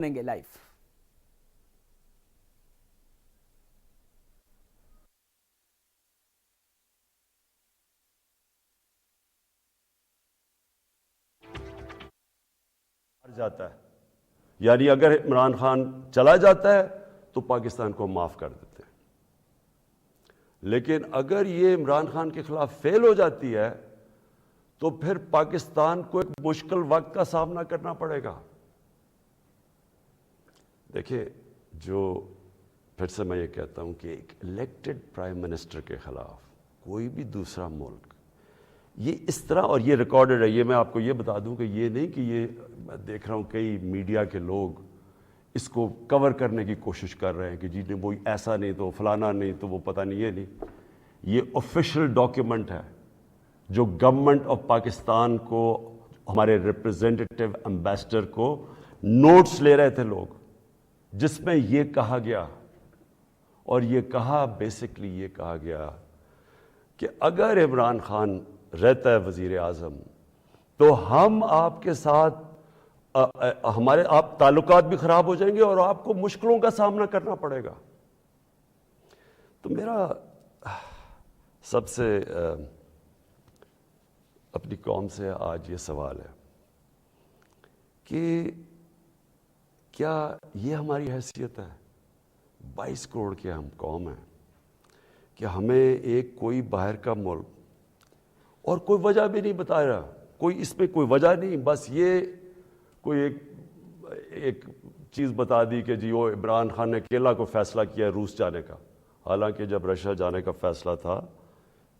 دیں گے لائف. جاتا ہے یعنی اگر عمران خان چلا جاتا ہے تو پاکستان کو معاف کر دیتے ہیں، لیکن اگر یہ عمران خان کے خلاف فیل ہو جاتی ہے تو پھر پاکستان کو ایک مشکل وقت کا سامنا کرنا پڑے گا. دیکھیں، جو پھر سے میں یہ کہتا ہوں کہ ایک الیکٹڈ پرائم منسٹر کے خلاف کوئی بھی دوسرا ملک یہ اس طرح، اور یہ ریکارڈڈ ہے، یہ میں آپ کو یہ بتا دوں کہ یہ نہیں کہ یہ میں دیکھ رہا ہوں کئی میڈیا کے لوگ اس کو کور کرنے کی کوشش کر رہے ہیں کہ جی وہ ایسا نہیں تو فلانا نہیں تو وہ پتہ نہیں، یہ نہیں، یہ آفیشیل ڈاکیومنٹ ہے جو گورنمنٹ آف پاکستان کو، ہمارے ریپرزینٹیٹیو امبیسڈر کو نوٹس لے رہے تھے لوگ، جس میں یہ کہا گیا، اور یہ کہا بیسکلی یہ کہا گیا کہ اگر عمران خان رہتا ہے وزیر اعظم تو ہم آپ کے ساتھ ہمارے آپ تعلقات بھی خراب ہو جائیں گے اور آپ کو مشکلوں کا سامنا کرنا پڑے گا. تو میرا سب سے اپنی قوم سے آج یہ سوال ہے کہ کیا یہ ہماری حیثیت ہے؟ 22 کروڑ کی ہم قوم ہیں کہ ہمیں ایک کوئی باہر کا ملک، اور کوئی وجہ بھی نہیں بتا رہا، کوئی اس میں کوئی وجہ نہیں، بس یہ کوئی ایک چیز بتا دی کہ جی وہ عمران خان نے اکیلا کو فیصلہ کیا ہے روس جانے کا، حالانکہ جب رشیا جانے کا فیصلہ تھا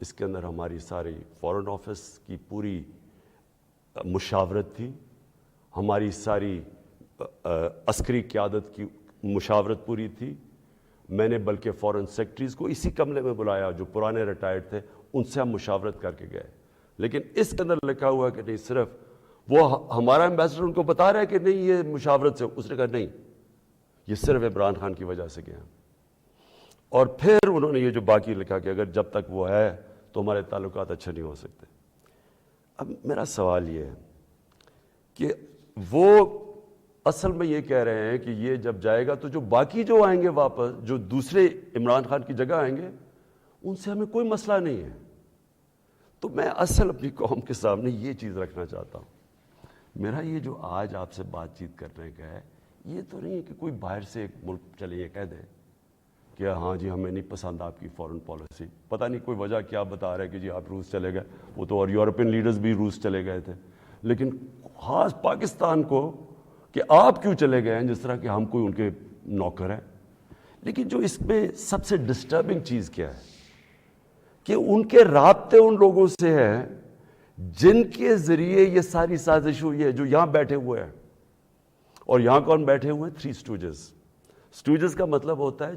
اس کے اندر ہماری ساری فارن آفس کی پوری مشاورت تھی، ہماری ساری عسکری قیادت کی مشاورت پوری تھی. میں نے بلکہ فارن سیکرٹریز کو اسی کمرے میں بلایا جو پرانے ریٹائرڈ تھے، ان سے ہم مشاورت کر کے گئے. لیکن اس کے اندر لکھا ہوا کہ نہیں، صرف وہ ہمارا ایمبیسڈر ان کو بتا رہا ہے کہ نہیں یہ مشاورت سے، اس نے کہا نہیں یہ صرف عمران خان کی وجہ سے گیا. اور پھر انہوں نے یہ جو باقی لکھا کہ اگر جب تک وہ ہے تو ہمارے تعلقات اچھے نہیں ہو سکتے. اب میرا سوال یہ ہے کہ وہ اصل میں یہ کہہ رہے ہیں کہ یہ جب جائے گا تو جو باقی جو آئیں گے واپس، جو دوسرے عمران خان کی جگہ آئیں گے، ان سے ہمیں کوئی مسئلہ نہیں ہے. تو میں اصل اپنی قوم کے سامنے یہ چیز رکھنا چاہتا ہوں. میرا یہ جو آج آپ سے بات چیت کرنے کا ہے، یہ تو نہیں ہے کہ کوئی باہر سے ایک ملک چلے یہ کہہ دے کہ ہاں جی ہمیں نہیں پسند آپ کی فارن پالیسی، پتہ نہیں کوئی وجہ کیا بتا رہا ہے کہ جی آپ روس چلے گئے، وہ تو اور یورپین لیڈرز بھی روس چلے گئے تھے، لیکن خاص پاکستان کو کہ آپ کیوں چلے گئے ہیں، جس طرح کہ ہم کوئی ان کے نوکر ہیں. لیکن جو اس میں سب سے ڈسٹربنگ چیز کیا ہے کہ ان کے رابطے ان لوگوں سے ہیں جن کے ذریعے یہ ساری سازش ہوئی ہے، جو یہاں بیٹھے ہوئے ہیں. اور یہاں کون بیٹھے ہوئے ہیں؟ 3 اسٹوجز. اسٹوجز کا مطلب ہوتا ہے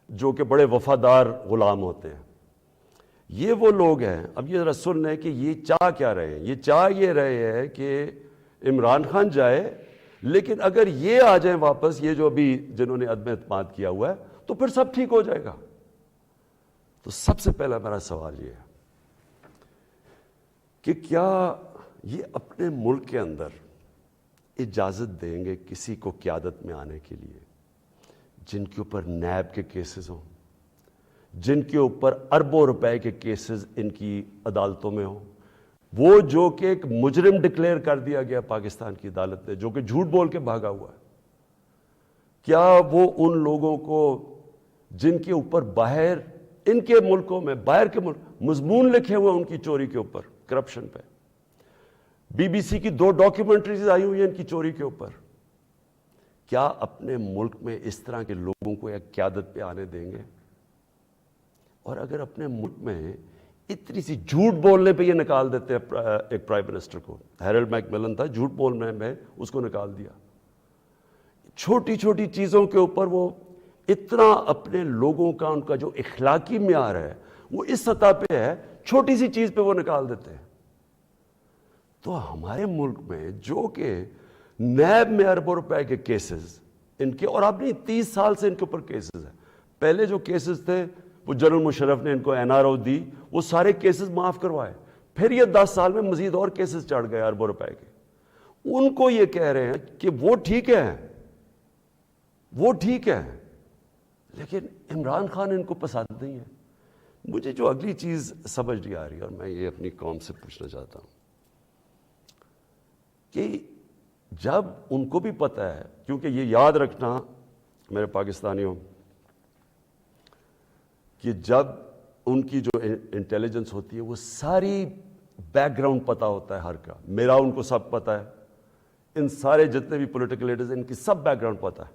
جو کہ بڑے وفادار غلام ہوتے ہیں. یہ وہ لوگ ہیں. اب یہ ذرا سن لیں کہ یہ چاہ کیا رہے ہیں. یہ چاہ یہ رہے ہیں کہ عمران خان جائے، لیکن اگر یہ آ جائیں واپس، یہ جو ابھی جنہوں نے عدم اعتماد کیا ہوا ہے، تو پھر سب ٹھیک ہو جائے گا. تو سب سے پہلا میرا سوال یہ ہے کہ کیا یہ اپنے ملک کے اندر اجازت دیں گے کسی کو قیادت میں آنے کے لیے جن کے اوپر نیب کے کیسز ہوں، جن کے اوپر اربوں روپے کے کیسز ان کی عدالتوں میں ہوں، وہ جو کہ ایک مجرم ڈکلیئر کر دیا گیا پاکستان کی عدالت نے، جو کہ جھوٹ بول کے بھاگا ہوا ہے؟ کیا وہ ان لوگوں کو جن کے اوپر باہر ان کے ملکوں میں، باہر کے ملک مضمون لکھے ہوئے ان کی چوری کے اوپر، کرپشن پہ، BBC کی 2 ڈاکیومنٹریز آئی ہوئی ہیں ان کی چوری کے اوپر، کیا اپنے ملک میں اس طرح کے لوگوں کو ایک قیادت پہ آنے دیں گے؟ اور اگر اپنے ملک میں اتنی سی جھوٹ بولنے پہ یہ نکال دیتے ہیں ایک پرائم منسٹر کو، ہیرلڈ میک ملن تھا، جھوٹ بولنے میں اس کو نکال دیا. چھوٹی چھوٹی چیزوں کے اوپر وہ اتنا اپنے لوگوں کا، ان کا جو اخلاقی معیار ہے وہ اس سطح پہ ہے، چھوٹی سی چیز پہ وہ نکال دیتے ہیں. تو ہمارے ملک میں جو کہ نیب میں اربوں روپے کے کیسز ان کے، اور اب نہیں 30 سال سے ان کے اوپر کیسز ہیں. پہلے جو کیسز تھے وہ جنرل مشرف نے ان کو NRO دی، وہ سارے کیسز معاف کروائے. پھر یہ 10 سال میں مزید اور کیسز چڑھ گئے اربوں روپے کے. ان کو یہ کہہ رہے ہیں کہ وہ ٹھیک ہے، وہ ٹھیک ہے، لیکن عمران خان ان کو پسند نہیں ہے۔ مجھے جو اگلی چیز سمجھ نہیں آ رہی، اور میں یہ اپنی قوم سے پوچھنا چاہتا ہوں کہ جب ان کو بھی پتہ ہے، کیونکہ یہ یاد رکھنا میرے پاکستانیوں کہ جب ان کی جو انٹیلیجنس ہوتی ہے وہ ساری بیک گراؤنڈ پتہ ہوتا ہے ہر کا، میرا ان کو سب پتہ ہے، ان سارے جتنے بھی پولیٹیکل لیڈرز ان کی سب بیک گراؤنڈ پتہ ہے،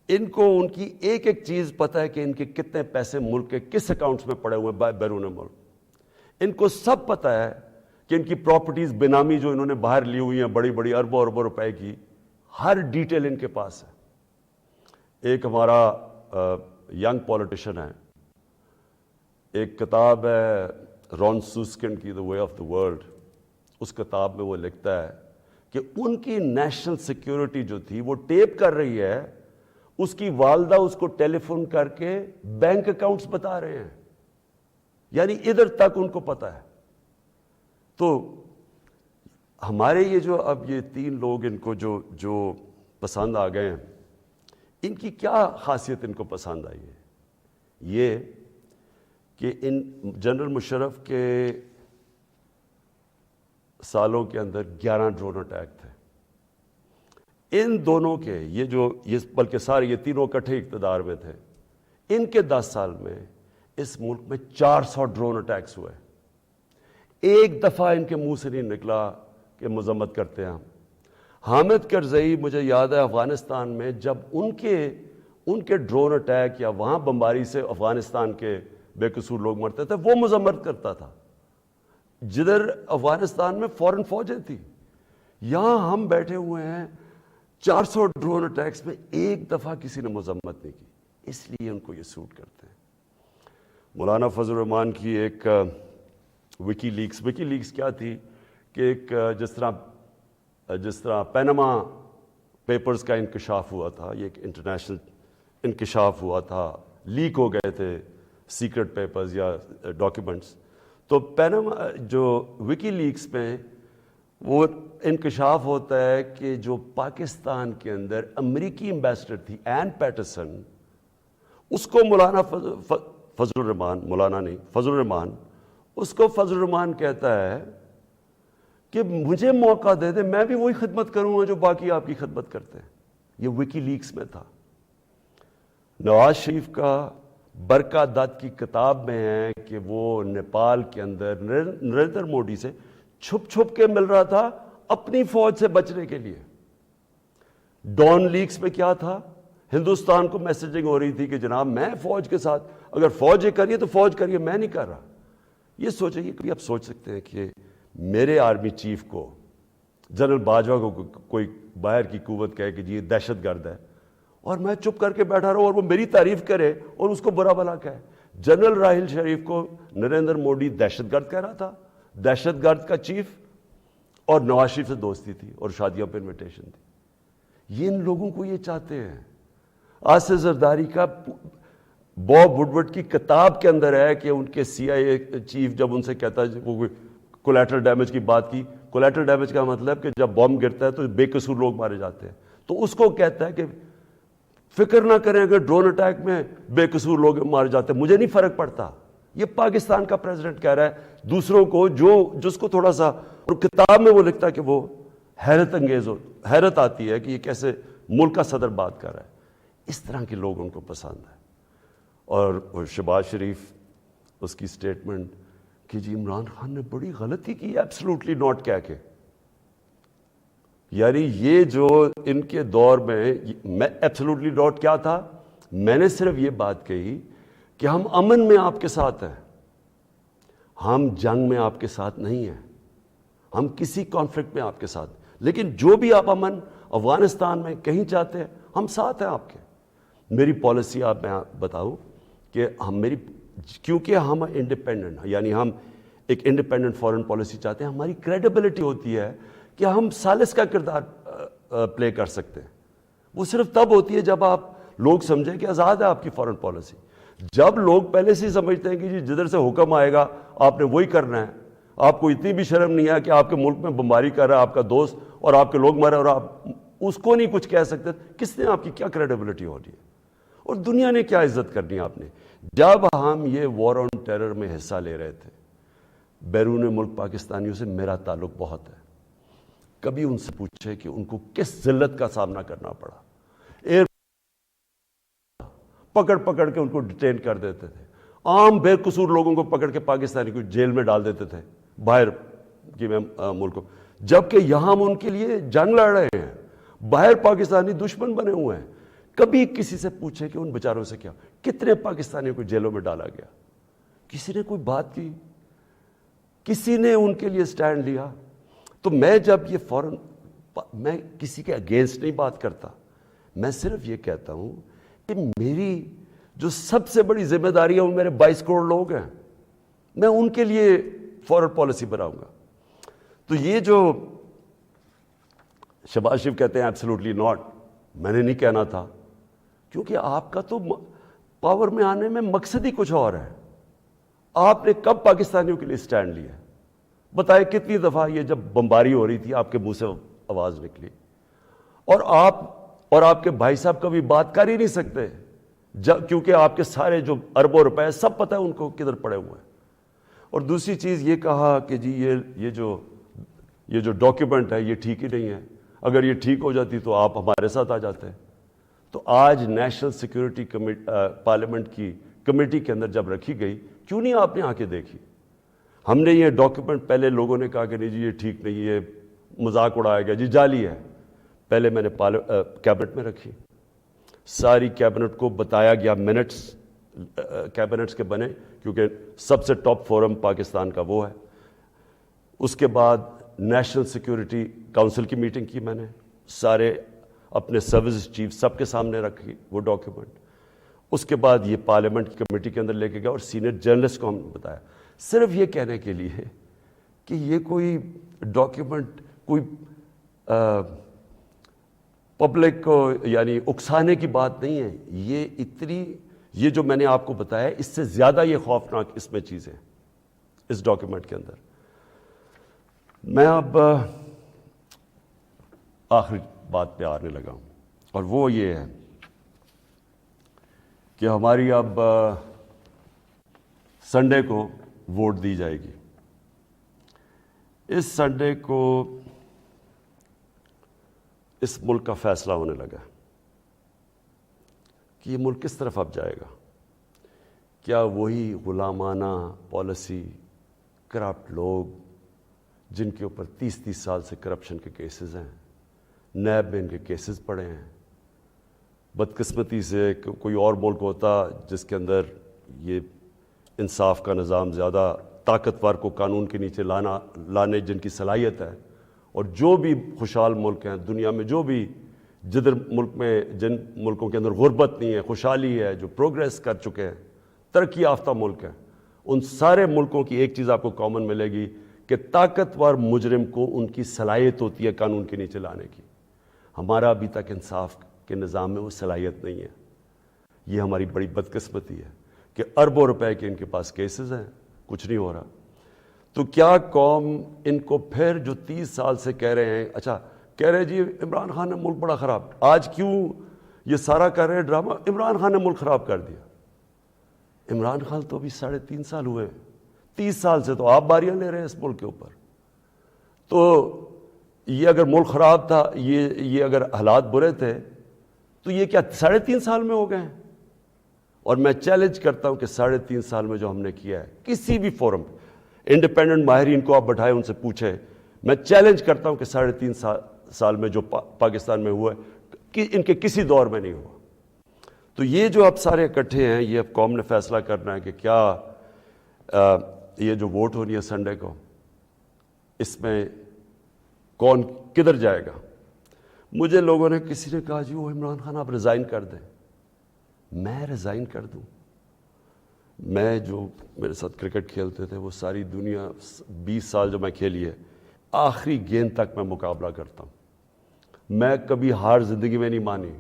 ان کو ان کی ایک ایک چیز پتہ ہے کہ ان کے کتنے پیسے ملک کے کس اکاؤنٹس میں پڑے ہوئے ہیں بیرون ملک، ان کو سب پتہ ہے کہ ان کی پراپرٹیز بینامی جو انہوں نے باہر لی ہوئی ہیں بڑی بڑی اربوں اربوں روپے کی، ہر ڈیٹیل ان کے پاس ہے۔ ایک ہمارا ینگ پولیٹیشین ہے، ایک کتاب ہے رون سوسکنڈ کی دا وے آف دا ورلڈ، اس کتاب میں وہ لکھتا ہے کہ ان کی نیشنل سیکیورٹی جو تھی وہ ٹیپ کر رہی ہے، اس کی والدہ اس کو ٹیلی فون کر کے بینک اکاؤنٹس بتا رہے ہیں، یعنی ادھر تک ان کو پتہ ہے۔ تو ہمارے یہ جو اب یہ تین لوگ ان کو جو پسند آ گئے ہیں، ان کی کیا خاصیت ان کو پسند آئی ہے؟ یہ کہ ان جنرل مشرف کے سالوں کے اندر 11 ڈرون اٹیک تھے، ان دونوں کے یہ بلکہ سارے یہ تینوں اکٹھے اقتدار میں تھے، ان کے 10 سال میں اس ملک میں 400 ڈرون اٹیکس ہوئے، ایک دفعہ ان کے منہ سے نہیں نکلا کہ مذمت کرتے ہیں ہم۔ حامد کرزئی مجھے یاد ہے افغانستان میں جب ان کے ڈرون اٹیک یا وہاں بمباری سے افغانستان کے بے قصور لوگ مرتے تھے، وہ مذمت کرتا تھا، جدھر افغانستان میں فورن فوجیں تھی، یہاں ہم بیٹھے ہوئے ہیں 400 ڈرون اٹیکس میں ایک دفعہ کسی نے مذمت نہیں کی، اس لیے ان کو یہ سوٹ کرتے ہیں۔ مولانا فضل الرحمان کی ایک وکی لیکس کیا تھی کہ ایک جس طرح پینما پیپرز کا انکشاف ہوا تھا، یہ ایک انٹرنیشنل انکشاف ہوا تھا، لیک ہو گئے تھے سیکرٹ پیپرز یا ڈاکیومنٹس، تو پینما جو وکی لیکس میں وہ انکشاف ہوتا ہے کہ جو پاکستان کے اندر امریکی ایمبیسڈر تھی این پیٹرسن، اس کو مولانا فضل الرحمان، مولانا نہیں فضل الرحمان، اس کو فضل الرحمان کہتا ہے کہ مجھے موقع دے دے، میں بھی وہی خدمت کروں گا جو باقی آپ کی خدمت کرتے ہیں۔ یہ وکی لیکس میں تھا۔ نواز شریف کا برکا دت کی کتاب میں ہے کہ وہ نیپال کے اندر نریندر مودی سے چھپ چھپ کے مل رہا تھا اپنی فوج سے بچنے کے لیے۔ ڈان لیکس میں کیا تھا؟ ہندوستان کو میسیجنگ ہو رہی تھی کہ جناب میں فوج کے ساتھ، اگر فوج یہ کریے تو فوج کریے، میں نہیں کر رہا۔ یہ سوچیں، یہ کبھی آپ سوچ سکتے ہیں کہ میرے آرمی چیف کو، جنرل باجوہ کو کوئی باہر کی قوت کہے کہ جی یہ دہشت گرد ہے، اور میں چپ کر کے بیٹھا رہا ہوں اور وہ میری تعریف کرے اور اس کو برا بھلا کہے؟ جنرل راحیل شریف کو نریندر مودی دہشت گرد کہہ رہا تھا، دہشت گرد کا چیف، اور نواز شریف سے دوستی تھی اور شادیوں پہ انویٹیشن تھی۔ یہ ان لوگوں کو یہ چاہتے ہیں۔ آصف زرداری کا باب وڈورڈ کی کتاب کے اندر ہے کہ ان کے سی آئی اے چیف جب ان سے کہتا ہے، وہ کولیٹرل ڈیمیج کی بات کی، کولیٹرل ڈیمیج کا مطلب کہ جب بم گرتا ہے تو بے قصور لوگ مارے جاتے ہیں، تو اس کو کہتا ہے کہ فکر نہ کریں اگر ڈرون اٹیک میں بے قصور لوگ مارے جاتے ہیں، مجھے نہیں فرق پڑتا۔ یہ پاکستان کا پریزیڈنٹ کہہ رہا ہے دوسروں کو، جس کو تھوڑا سا، اور کتاب میں وہ لکھتا ہے کہ وہ حیرت انگیز حیرت آتی ہے کہ یہ کیسے ملک کا صدر بات کر رہا ہے۔ اس طرح کے لوگ ان کو پسند ہے۔ اور شہباز شریف، اس کی سٹیٹمنٹ کہ جی عمران خان نے بڑی غلطی کی ایبسلوٹلی ناٹ کہہ کے، یعنی یہ جو ان کے دور میں ایبسلوٹلی ناٹ کیا تھا، میں نے صرف یہ بات کہی کہ ہم امن میں آپ کے ساتھ ہیں، ہم جنگ میں آپ کے ساتھ نہیں ہیں، ہم کسی کانفلکٹ میں آپ کے ساتھ، لیکن جو بھی آپ امن افغانستان میں کہیں چاہتے ہیں ہم ساتھ ہیں آپ کے۔ میری پالیسی آپ میں بتاؤں کہ کیونکہ ہم انڈیپینڈنٹ ہیں، یعنی ہم ایک انڈیپینڈنٹ فارن پالیسی چاہتے ہیں، ہماری کریڈیبلٹی ہوتی ہے کہ ہم ثالث کا کردار پلے کر سکتے ہیں۔ وہ صرف تب ہوتی ہے جب آپ لوگ سمجھیں کہ آزاد ہے آپ کی فارن پالیسی۔ جب لوگ پہلے سے ہی سمجھتے ہیں کہ جی جدھر سے حکم آئے گا آپ نے وہی کرنا ہے، آپ کو اتنی بھی شرم نہیں ہے کہ آپ کے ملک میں بمباری کر رہا ہے آپ کا دوست اور آپ کے لوگ مرے اور آپ اس کو نہیں کچھ کہہ سکتے؟ کس نے آپ کی کیا کریڈیبلٹی ہو رہی ہے اور دنیا نے کیا عزت کرنی ہے آپ نے؟ جب ہم یہ وار آن ٹیرر میں حصہ لے رہے تھے، بیرون ملک پاکستانیوں سے میرا تعلق بہت ہے، کبھی ان سے پوچھے کہ ان کو کس ذلت کا سامنا کرنا پڑا. ایئر پکڑ پکڑ کے ان کو ڈیٹین کر دیتے تھے، عام بے قصور لوگوں کو پکڑ کے پاکستانی کو جیل میں ڈال دیتے تھے باہر کی ملکوں، جبکہ یہاں ہم ان کے لیے جنگ لڑ رہے ہیں، باہر پاکستانی دشمن بنے ہوئے ہیں. کبھی کسی سے پوچھے کہ ان بیچاروں سے کیا؟ کتنے پاکستانیوں کو جیلوں میں ڈالا گیا؟ کسی نے کوئی بات کی؟ کسی نے ان کے لیے سٹینڈ لیا؟ تو میں جب یہ فوراً، میں کسی کے اگینسٹ نہیں بات کرتا، میں صرف یہ کہتا ہوں کہ میری جو سب سے بڑی ذمہ داری ہے وہ میرے 22 کروڑ لوگ ہیں، میں ان کے لیے فورن پالیسی بناؤں گا. تو یہ جو شہباز شریف کہتے ہیں ایبسولوٹلی ناٹ، میں نے نہیں کہنا تھا، کیونکہ آپ کا تو پاور میں آنے میں مقصد ہی کچھ اور ہے. آپ نے کب پاکستانیوں کے لیے سٹینڈ لیا؟ بتائے کتنی دفعہ یہ جب بمباری ہو رہی تھی آپ کے منہ سے آواز نکلی؟ اور آپ کے بھائی صاحب کبھی بات کر ہی نہیں سکتے کیونکہ آپ کے سارے جو اربوں روپے سب پتہ ہے ان کو کدھر پڑے ہوئے ہیں. اور دوسری چیز یہ کہا کہ جی یہ جو ڈاکیومنٹ ہے یہ ٹھیک ہی نہیں ہے، اگر یہ ٹھیک ہو جاتی تو آپ ہمارے ساتھ آ جاتے. تو آج نیشنل سیکیورٹی پارلیمنٹ کی کمیٹی کے اندر جب رکھی گئی، کیوں نہیں آپ نے آ کے دیکھی؟ ہم نے یہ ڈاکیومنٹ، پہلے لوگوں نے کہا کہ نہیں جی یہ ٹھیک نہیں، یہ مذاق اڑایا گیا، جی جعلی ہے. پہلے میں نے کیبنٹ میں رکھی، ساری کیبنٹ کو بتایا گیا، منٹس کیبنٹس کے بنے کیونکہ سب سے ٹاپ فورم پاکستان کا وہ ہے. اس کے بعد نیشنل سیکیورٹی کونسل کی میٹنگ کی، میں نے سارے اپنے سروس چیف سب کے سامنے رکھی وہ ڈاکیومنٹ. اس کے بعد یہ پارلیمنٹ کی کمیٹی کے اندر لے کے گیا اور سینئر جرنلسٹ کو ہم نے بتایا، صرف یہ کہنے کے لیے کہ یہ کوئی ڈاکیومنٹ کوئی پبلک کو یعنی اکسانے کی بات نہیں ہے. یہ جو میں نے آپ کو بتایا اس سے زیادہ یہ خوفناک اس میں چیزیں اس ڈاکیومنٹ کے اندر. میں اب آخری بات پہ آنے لگا ہوں اور وہ یہ ہے کہ ہماری اب سنڈے کو ووٹ دی جائے گی. اس سنڈے کو اس ملک کا فیصلہ ہونے لگا کہ یہ ملک کس طرف اب جائے گا. کیا وہی غلامانہ پالیسی، کرپٹ لوگ جن کے اوپر 30 سال سے کرپشن کے کیسز ہیں، نیب میں ان کے کیسز پڑے ہیں، بدقسمتی سے کوئی اور ملک ہوتا جس کے اندر یہ انصاف کا نظام زیادہ طاقتور کو قانون کے نیچے لانے جن کی صلاحیت ہے، اور جو بھی خوشحال ملک ہیں دنیا میں، جو بھی جن ملکوں کے اندر غربت نہیں ہے، خوشحالی ہے، جو پروگریس کر چکے ہیں، ترقی یافتہ ملک ہیں، ان سارے ملکوں کی ایک چیز آپ کو کامن ملے گی کہ طاقتور مجرم کو ان کی صلاحیت ہوتی ہے قانون کے نیچے لانے کی. ہمارا ابھی تک انصاف کے نظام میں وہ صلاحیت نہیں ہے. یہ ہماری بڑی بدقسمتی ہے کہ اربوں روپے کے ان کے پاس کیسز ہیں، کچھ نہیں ہو رہا. تو کیا قوم ان کو پھر جو 30 سال سے کہہ رہے ہیں، اچھا کہہ رہے جی عمران خان نے ملک بڑا خراب، آج کیوں یہ سارا کر رہے ڈرامہ؟ عمران خان نے ملک خراب کر دیا. عمران خان تو ابھی 3.5 سال ہوئے، 30 سال سے تو آپ باریاں لے رہے ہیں اس ملک کے اوپر. تو یہ اگر ملک خراب تھا، یہ اگر حالات برے تھے تو یہ کیا 3.5 سال میں ہو گئے ہیں؟ اور میں چیلنج کرتا ہوں کہ 3.5 سال میں جو ہم نے کیا ہے کسی بھی فورم پہ، انڈیپینڈنٹ ماہرین کو آپ بٹھائیں ان سے پوچھیں، میں چیلنج کرتا ہوں کہ 3.5 سال میں جو پاکستان میں ہوا ہے کہ ان کے کسی دور میں نہیں ہوا. تو یہ جو اب سارے اکٹھے ہیں، یہ اب قوم نے فیصلہ کرنا ہے کہ کیا یہ جو ووٹ ہونی ہے سنڈے کو، اس میں کون کدھر جائے گا. مجھے لوگوں نے کسی نے کہا جی وہ عمران خان آپ ریزائن کر دیں. میں ریزائن کر دوں؟ میں جو میرے ساتھ کرکٹ کھیلتے تھے وہ ساری دنیا 20 سال جو میں کھیلی ہے، آخری گیند تک میں مقابلہ کرتا ہوں. میں کبھی ہار زندگی میں نہیں مانی.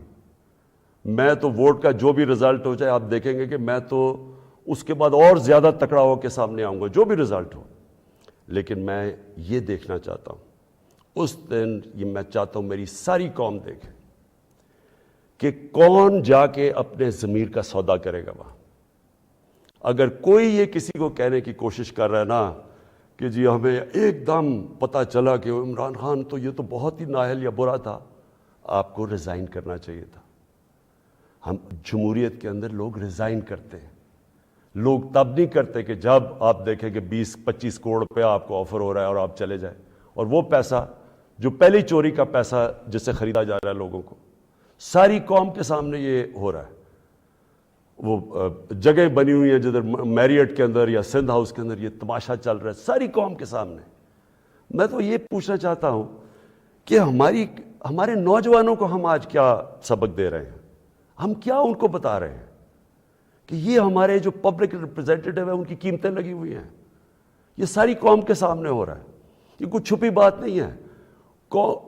میں تو ووٹ کا جو بھی رزلٹ ہو جائے آپ دیکھیں گے کہ میں تو اس کے بعد اور زیادہ تکڑا ہو کے سامنے آؤں گا جو بھی رزلٹ ہو. لیکن میں یہ دیکھنا چاہتا ہوں اس دن، یہ میں چاہتا ہوں میری ساری قوم دیکھے کہ کون جا کے اپنے ضمیر کا سودا کرے گا وہاں۔ اگر کوئی یہ کسی کو کہنے کی کوشش کر رہا ہے نا کہ جی ہمیں ایک دم پتہ چلا کہ عمران خان تو یہ تو بہت ہی نااہل یا برا تھا، آپ کو ریزائن کرنا چاہیے تھا۔ ہم جمہوریت کے اندر لوگ ریزائن کرتے ہیں، لوگ تب نہیں کرتے کہ جب آپ دیکھیں کہ 20-25 کروڑ روپیہ آپ کو آفر ہو رہا ہے اور آپ چلے جائیں، اور وہ پیسہ جو پہلی چوری کا پیسہ جس سے خریدا جا رہا ہے لوگوں کو، ساری قوم کے سامنے یہ ہو رہا ہے۔ وہ جگہ بنی ہوئی ہیں جدھر میریٹ کے اندر یا سندھ ہاؤس کے اندر یہ تماشا چل رہا ہے ساری قوم کے سامنے۔ میں تو یہ پوچھنا چاہتا ہوں کہ ہمارے نوجوانوں کو ہم آج کیا سبق دے رہے ہیں، ہم کیا ان کو بتا رہے ہیں کہ یہ ہمارے جو پبلک ریپرزینٹیٹیو ہیں ان کی قیمتیں لگی ہوئی ہیں، یہ ساری قوم کے سامنے ہو رہا ہے، یہ کوئی چھپی بات نہیں ہے۔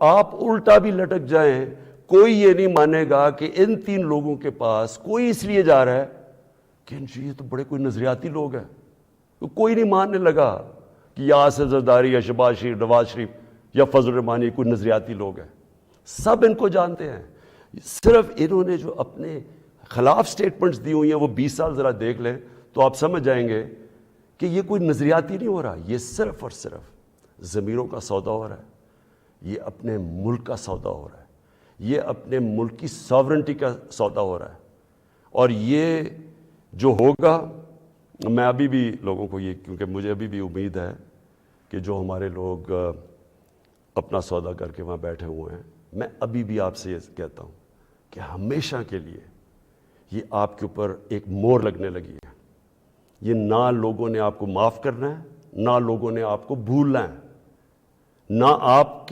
آپ الٹا بھی لٹک جائیں، کوئی یہ نہیں مانے گا کہ ان 3 لوگوں کے پاس کوئی اس لیے جا رہا ہے کہ یہ تو بڑے کوئی نظریاتی لوگ ہیں۔ کوئی نہیں ماننے لگا کہ یا آصف زرداری یا شہباز شریف، نواز شریف یا فضل الرحمانی کوئی نظریاتی لوگ ہیں، سب ان کو جانتے ہیں۔ صرف انہوں نے جو اپنے خلاف سٹیٹمنٹس دی ہوئی ہیں وہ 20 سال ذرا دیکھ لیں تو آپ سمجھ جائیں گے کہ یہ کوئی نظریاتی نہیں ہو رہا، یہ صرف اور صرف ضمیروں کا سودا ہو رہا ہے، یہ اپنے ملک کا سودا ہو رہا ہے، یہ اپنے ملک کی ساورنٹی کا سودا ہو رہا ہے۔ اور یہ جو ہوگا، میں ابھی بھی لوگوں کو یہ، کیونکہ مجھے ابھی بھی امید ہے کہ جو ہمارے لوگ اپنا سودا کر کے وہاں بیٹھے ہوئے ہیں، میں ابھی بھی آپ سے یہ کہتا ہوں کہ ہمیشہ کے لیے یہ آپ کے اوپر ایک مور لگنے لگی ہے۔ یہ نہ لوگوں نے آپ کو معاف کرنا ہے، نہ لوگوں نے آپ کو بھولنا ہے، نہ آپ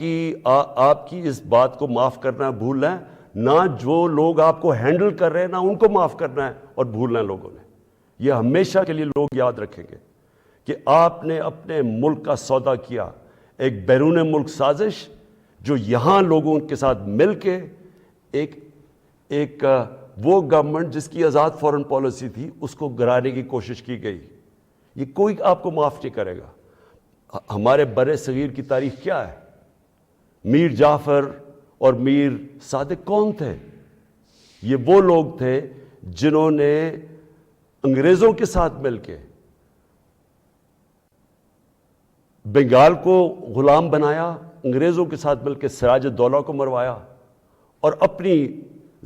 کی اس بات کو معاف کرنا ہے بھولنا ہے، نہ جو لوگ آپ کو ہینڈل کر رہے ہیں نہ ان کو معاف کرنا ہے اور بھولنا ہے لوگوں نے۔ یہ ہمیشہ کے لیے لوگ یاد رکھیں گے کہ آپ نے اپنے ملک کا سودا کیا، ایک بیرون ملک سازش جو یہاں لوگوں کے ساتھ مل کے ایک وہ گورنمنٹ جس کی آزاد فورن پالیسی تھی اس کو گرانے کی کوشش کی گئی۔ یہ کوئی آپ کو معاف نہیں کرے گا۔ ہمارے بر صغیر کی تاریخ کیا ہے؟ میر جعفر اور میر صادق کون تھے؟ یہ وہ لوگ تھے جنہوں نے انگریزوں کے ساتھ مل کے بنگال کو غلام بنایا، انگریزوں کے ساتھ مل کے سراج الدولہ کو مروایا اور اپنی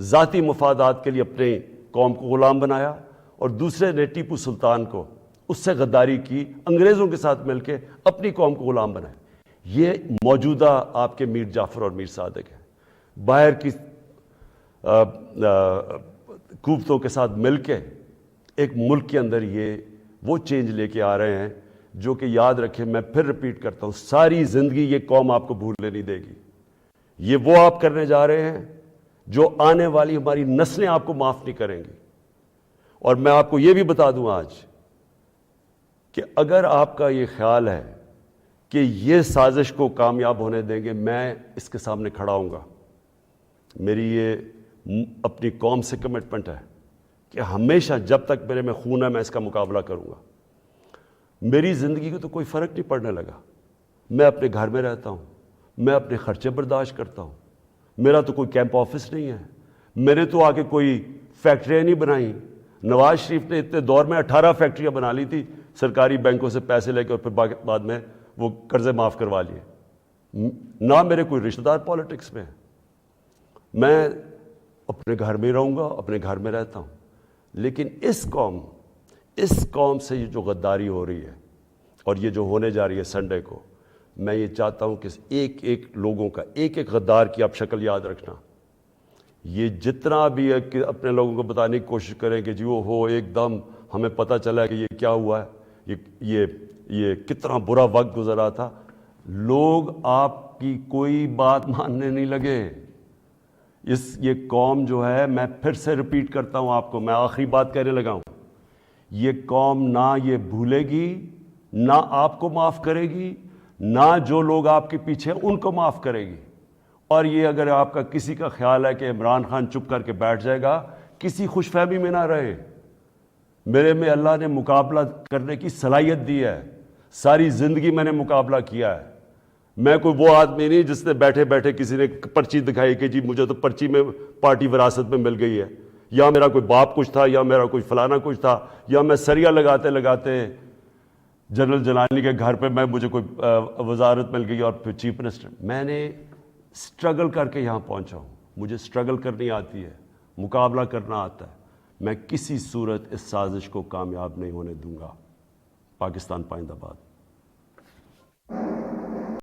ذاتی مفادات کے لیے اپنے قوم کو غلام بنایا، اور دوسرے نے ٹیپو سلطان کو اس سے غداری کی، انگریزوں کے ساتھ مل کے اپنی قوم کو غلام بنایا۔ یہ موجودہ آپ کے میر جعفر اور میر صادق ہیں، باہر کی قوتوں کے ساتھ مل کے ایک ملک کے اندر یہ وہ چینج لے کے آ رہے ہیں جو کہ یاد رکھیں، میں پھر ریپیٹ کرتا ہوں، ساری زندگی یہ قوم آپ کو بھولنے نہیں دے گی۔ یہ وہ آپ کرنے جا رہے ہیں جو آنے والی ہماری نسلیں آپ کو معاف نہیں کریں گی۔ اور میں آپ کو یہ بھی بتا دوں آج کہ اگر آپ کا یہ خیال ہے کہ یہ سازش کو کامیاب ہونے دیں گے، میں اس کے سامنے کھڑا ہوں گا۔ میری یہ اپنی قوم سے کمٹمنٹ ہے کہ ہمیشہ جب تک میرے میں خون ہے میں اس کا مقابلہ کروں گا۔ میری زندگی کو تو کوئی فرق نہیں پڑنے لگا، میں اپنے گھر میں رہتا ہوں، میں اپنے خرچے برداشت کرتا ہوں، میرا تو کوئی کیمپ آفس نہیں ہے، میں نے تو آگے کوئی فیکٹریاں نہیں بنائیں۔ نواز شریف نے اتنے دور میں 18 فیکٹریاں بنا لی تھی سرکاری بینکوں سے پیسے لے کے، اور پھر بعد میں وہ قرضے معاف کروا لیے۔ نہ میرے کوئی رشتہ دار پالیٹکس میں ہے، میں اپنے گھر میں رہوں گا، اپنے گھر میں رہتا ہوں۔ لیکن اس قوم سے یہ جو غداری ہو رہی ہے اور یہ جو ہونے جا رہی ہے سنڈے کو، میں یہ چاہتا ہوں کہ ایک ایک لوگوں کا، ایک ایک غدار کی آپ شکل یاد رکھنا۔ یہ جتنا بھی ہے کہ اپنے لوگوں کو بتانے کی کوشش کریں کہ جی وہ ہو ایک دم ہمیں پتہ چلا کہ یہ کیا ہوا ہے، یہ کتنا برا وقت گزرا تھا، لوگ آپ کی کوئی بات ماننے نہیں لگے۔ یہ قوم جو ہے، میں پھر سے ریپیٹ کرتا ہوں آپ کو، میں آخری بات کہنے لگا ہوں، یہ قوم نہ یہ بھولے گی، نہ آپ کو معاف کرے گی، نہ جو لوگ آپ کے پیچھے ان کو معاف کرے گی۔ اور یہ اگر آپ کا کسی کا خیال ہے کہ عمران خان چپ کر کے بیٹھ جائے گا، کسی خوش فہمی میں نہ رہے۔ میرے میں اللہ نے مقابلہ کرنے کی صلاحیت دی ہے، ساری زندگی میں نے مقابلہ کیا ہے. میں کوئی وہ آدمی نہیں جس نے بیٹھے بیٹھے کسی نے پرچی دکھائی کہ جی مجھے تو پرچی میں پارٹی وراثت میں مل گئی ہے, یا میرا کوئی باپ کچھ تھا, یا میرا کوئی فلانا کچھ تھا, یا میں سریا لگاتے لگاتے جنرل جلانی کے گھر پہ مجھے کوئی وزارت مل گئی اور پھر چیف منسٹر. میں نے اسٹرگل کر کے یہاں پہنچا ہوں. مجھے اسٹرگل کرنی آتی ہے, مقابلہ کرنا آتا ہے. میں کسی صورت اس سازش کو کامیاب نہیں ہونے دوں گا. پاکستان پائندہ باد.